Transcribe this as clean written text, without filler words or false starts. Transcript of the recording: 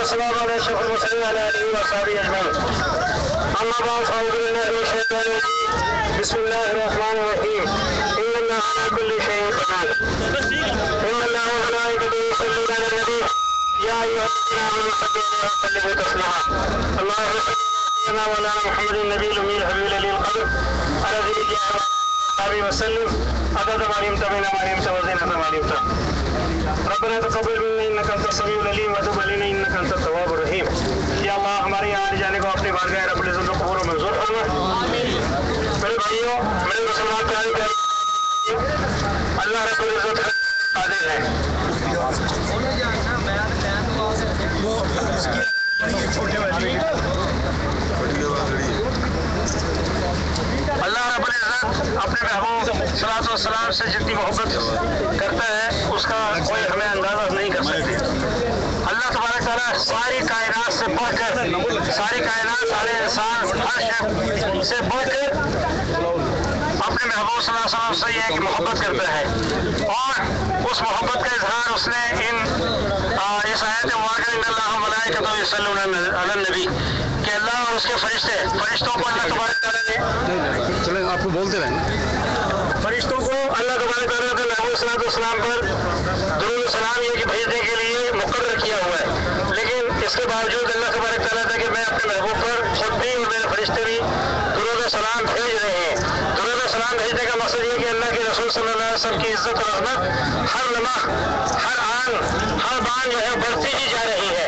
والسلام على اشرف المرسلين وعلى اله وصحبه اجمعين. اما بعد فاعوذ بالله من الشيطان الرجيم. بسم الله الرحمن الرحيم. ان الله على كل شيء قدير. ان الله وملائكته يصلون على النبي يا ايها الذين امنوا صلوا عليه وسلموا تسليما. اللهم صل على مولانا محمد النبي الامي الحبيب الذي القدر الذي جاء عليه وسلم عدد ما علمت من ما علمت وزينة ما علمت. ربنا تقبل منا انك انت السميع العليم وتب علينا انك انت التواب الرحیم. یا اللہ ہمارے یہاں آنے جانے کو اپنی بارگاہ رب العزت کو قبول و منظور فرما. میرے بھائیوں، میرے مسلمان پیارے پیارے، اللہ رب العزت قادر ہے. اللہ رب العزت اپنے محبوب صلاۃ والسلام سے جتنی محبت کرتا ہے اس کا کوئی ہمیں اندازہ نہیں کر سکتے. اللہ تبارک تعالیٰ ساری کائنات سے بڑھ کر، ساری کائنات، سارے انسان، ہر شخص سے بڑھ کر اپنے محبوب صلی اللہ علیہ وسلم سے یہ کہ محبت کرتا ہے، اور اس محبت کا اظہار اس نے اس آیت مبارکہ ان اللہ وملائکتہ یصلون علی النبی کہ اللہ اور اس کے فرشتوں کو اللہ تبارک تعالیٰ نے چلیں آپ کو بولتے رہیں. فرشتوں کو اللہ تبارک تعالیٰ نے محمود صلی اللہ علیہ وسلم پر درود و سلام یہ کہ بھیجنے کے لیے مقرر کیا ہوا ہے. لیکن اس کے باوجود اللہ تبارک تعالیٰ تھا کہ میں اپنے محبوب پر خود بھی اور میرے فرشتے بھی درود و سلام بھیج رہے ہیں. درود و سلام بھیجنے کا مقصد یہ کہ اللہ کے رسول صلی اللہ علیہ وسلم کی عزت اور عظمت ہر لمحہ، ہر آن، ہر بان جو ہے بڑھتی ہی جا رہی ہے.